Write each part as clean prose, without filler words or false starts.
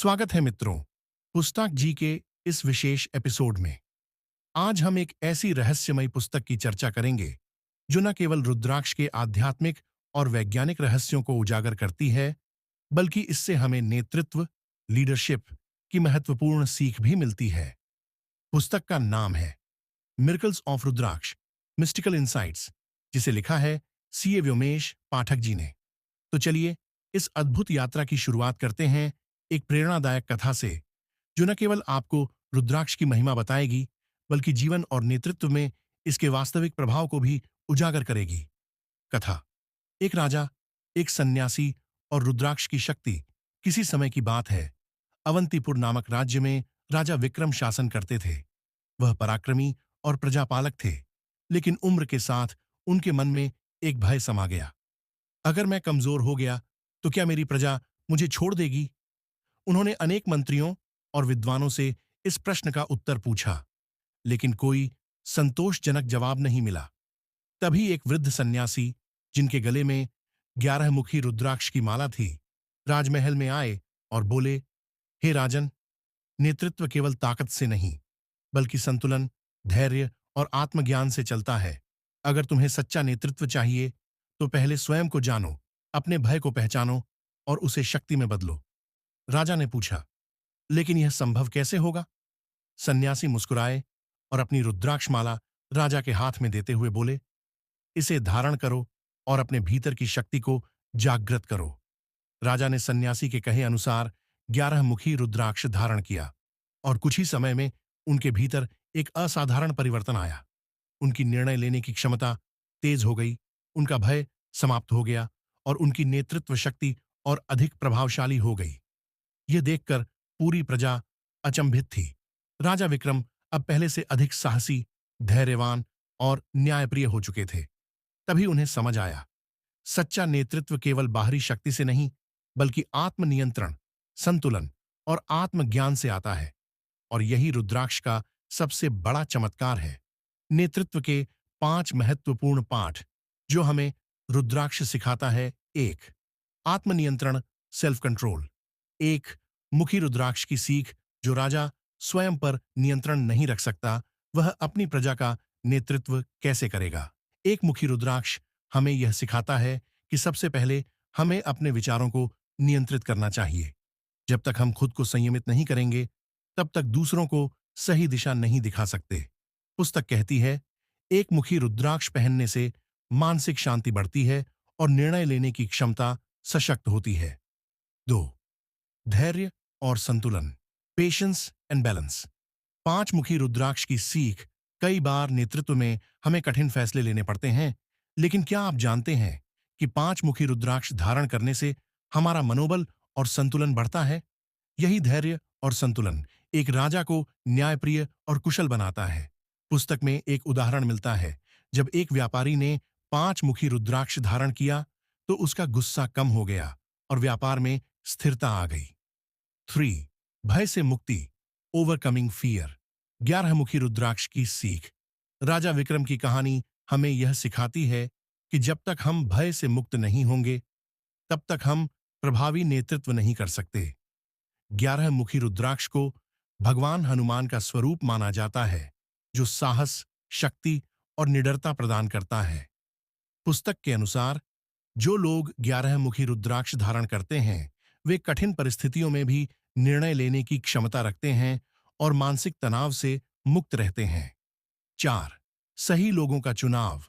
स्वागत है मित्रों, पुस्तक जी के इस विशेष एपिसोड में। आज हम एक ऐसी रहस्यमयी पुस्तक की चर्चा करेंगे जो न केवल रुद्राक्ष के आध्यात्मिक और वैज्ञानिक रहस्यों को उजागर करती है, बल्कि इससे हमें नेतृत्व, लीडरशिप की महत्वपूर्ण सीख भी मिलती है। पुस्तक का नाम है miracles of Rudraksha, mystical insights, जिसे लिखा है सीए व्योमेश पाठक जी ने। तो चलिए इस अद्भुत यात्रा की शुरुआत करते हैं एक प्रेरणादायक कथा से, जो न केवल आपको रुद्राक्ष की महिमा बताएगी, बल्कि जीवन और नेतृत्व में इसके वास्तविक प्रभाव को भी उजागर करेगी। कथा। एक राजा, एक सन्यासी और रुद्राक्ष की शक्ति। किसी समय की बात है। अवंतीपुर नामक राज्य में राजा विक्रम शासन करते थे। वह पराक्रमी और प्रजापालक थे, लेकिन उम्र के साथ उनके मन में एक भय समा गया। अगर मैं कमजोर हो गया तो क्या मेरी प्रजा मुझे छोड़ देगी? उन्होंने अनेक मंत्रियों और विद्वानों से इस प्रश्न का उत्तर पूछा, लेकिन कोई संतोषजनक जवाब नहीं मिला। तभी एक वृद्ध सन्यासी, जिनके गले में 11 मुखी रुद्राक्ष की माला थी, राजमहल में आए और बोले, हे राजन, नेतृत्व केवल ताकत से नहीं, बल्कि संतुलन, धैर्य और आत्मज्ञान से चलता है। अगर तुम्हें सच्चा नेतृत्व चाहिए तो पहले स्वयं को जानो, अपने भय को पहचानो और उसे शक्ति में बदलो। राजा ने पूछा, लेकिन यह संभव कैसे होगा? सन्यासी मुस्कुराए और अपनी रुद्राक्ष माला राजा के हाथ में देते हुए बोले, इसे धारण करो और अपने भीतर की शक्ति को जागृत करो। राजा ने सन्यासी के कहे अनुसार 11 मुखी रुद्राक्ष धारण किया और कुछ ही समय में उनके भीतर एक असाधारण परिवर्तन आया। उनकी निर्णय लेने की क्षमता तेज हो गई, उनका भय समाप्त हो गया और उनकी नेतृत्व शक्ति और अधिक प्रभावशाली हो गई। यह देखकर पूरी प्रजा अचंभित थी। राजा विक्रम अब पहले से अधिक साहसी, धैर्यवान और न्यायप्रिय हो चुके थे। तभी उन्हें समझ आया, सच्चा नेतृत्व केवल बाहरी शक्ति से नहीं, बल्कि आत्मनियंत्रण, संतुलन और आत्मज्ञान से आता है। और यही रुद्राक्ष का सबसे बड़ा चमत्कार है। नेतृत्व के 5 महत्वपूर्ण पाठ जो हमें रुद्राक्ष सिखाता है। 1. आत्मनियंत्रण, सेल्फ कंट्रोल। 1 मुखी रुद्राक्ष की सीख। जो राजा स्वयं पर नियंत्रण नहीं रख सकता, वह अपनी प्रजा का नेतृत्व कैसे करेगा? एक मुखी रुद्राक्ष हमें यह सिखाता है कि सबसे पहले हमें अपने विचारों को नियंत्रित करना चाहिए। जब तक हम खुद को संयमित नहीं करेंगे, तब तक दूसरों को सही दिशा नहीं दिखा सकते। पुस्तक कहती है, एक मुखी रुद्राक्ष पहनने से मानसिक शांति बढ़ती है और निर्णय लेने की क्षमता सशक्त होती है। 2. धैर्य और संतुलन, पेशेंस एंड बैलेंस। 5 मुखी रुद्राक्ष की सीख। कई बार नेतृत्व में हमें कठिन फैसले लेने पड़ते हैं, लेकिन क्या आप जानते हैं कि 5 मुखी रुद्राक्ष धारण करने से हमारा मनोबल और संतुलन बढ़ता है? यही धैर्य और संतुलन एक राजा को न्यायप्रिय और कुशल बनाता है। पुस्तक में एक उदाहरण मिलता है, जब एक व्यापारी ने 5 मुखी रुद्राक्ष धारण किया तो उसका गुस्सा कम हो गया और व्यापार में स्थिरता आ गई। 3. भय से मुक्ति, ओवरकमिंग फियर। 11 मुखी रुद्राक्ष की सीख। राजा विक्रम की कहानी हमें यह सिखाती है कि जब तक हम भय से मुक्त नहीं होंगे, तब तक हम प्रभावी नेतृत्व नहीं कर सकते। 11 मुखी रुद्राक्ष को भगवान हनुमान का स्वरूप माना जाता है, जो साहस, शक्ति और निडरता प्रदान करता है। पुस्तक के अनुसार जो लोग 11 मुखी रुद्राक्ष धारण करते हैं, वे कठिन परिस्थितियों में भी निर्णय लेने की क्षमता रखते हैं और मानसिक तनाव से मुक्त रहते हैं। 4. सही लोगों का चुनाव,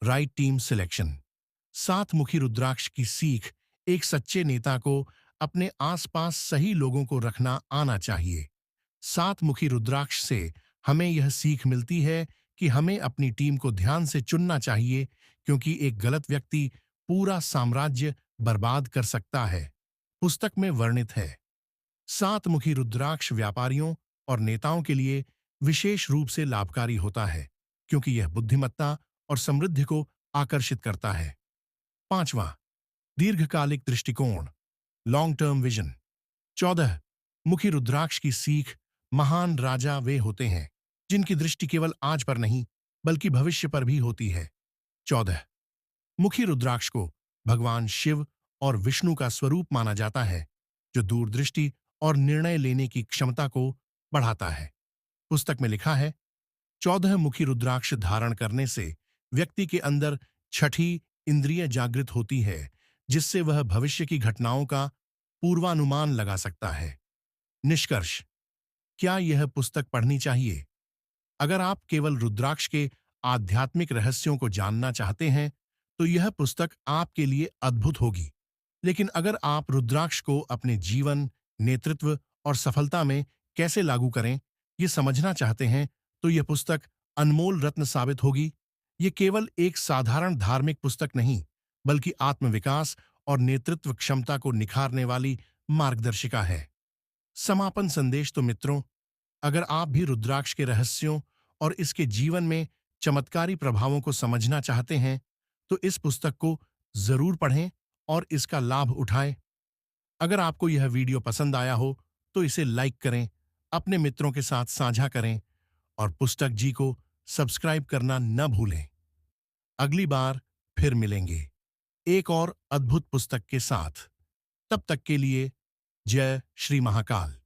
राइट टीम सिलेक्शन। 7 मुखी रुद्राक्ष की सीख। एक सच्चे नेता को अपने आसपास सही लोगों को रखना आना चाहिए। 7 मुखी रुद्राक्ष से हमें यह सीख मिलती है कि हमें अपनी टीम को ध्यान से चुनना चाहिए, क्योंकि एक गलत व्यक्ति पूरा साम्राज्य बर्बाद कर सकता है। पुस्तक में वर्णित है, 7 मुखी रुद्राक्ष व्यापारियों और नेताओं के लिए विशेष रूप से लाभकारी होता है, क्योंकि यह बुद्धिमत्ता और समृद्धि को आकर्षित करता है। 5वां, दीर्घकालिक दृष्टिकोण, लॉन्ग टर्म विजन। 14 मुखी रुद्राक्ष की सीख। महान राजा वे होते हैं जिनकी दृष्टि केवल आज पर नहीं, बल्कि भविष्य पर भी होती है। 14 मुखी रुद्राक्ष को भगवान शिव और विष्णु का स्वरूप माना जाता है, जो दूरदृष्टि और निर्णय लेने की क्षमता को बढ़ाता है। पुस्तक में लिखा है, 14 मुखी रुद्राक्ष धारण करने से व्यक्ति के अंदर छठी इंद्रिय जागृत होती है, जिससे वह भविष्य की घटनाओं का पूर्वानुमान लगा सकता है। निष्कर्ष, क्या यह पुस्तक पढ़नी चाहिए? अगर आप केवल रुद्राक्ष के आध्यात्मिक रहस्यों को जानना चाहते हैं, तो यह पुस्तक आपके लिए अद्भुत होगी। लेकिन अगर आप रुद्राक्ष को अपने जीवन, नेतृत्व और सफलता में कैसे लागू करें, ये समझना चाहते हैं, तो यह पुस्तक अनमोल रत्न साबित होगी। ये केवल एक साधारण धार्मिक पुस्तक नहीं, बल्कि आत्मविकास और नेतृत्व क्षमता को निखारने वाली मार्गदर्शिका है। समापन संदेश तो मित्रों, अगर आप भी रुद्राक्ष के रहस्यों और इसके जीवन में चमत्कारी प्रभावों को समझना चाहते हैं, तो इस पुस्तक को जरूर पढ़ें और इसका लाभ उठाएं। अगर आपको यह वीडियो पसंद आया हो, तो इसे लाइक करें, अपने मित्रों के साथ साझा करें और पुस्तक जी को सब्सक्राइब करना न भूलें। अगली बार फिर मिलेंगे एक और अद्भुत पुस्तक के साथ। तब तक के लिए जय श्री महाकाल।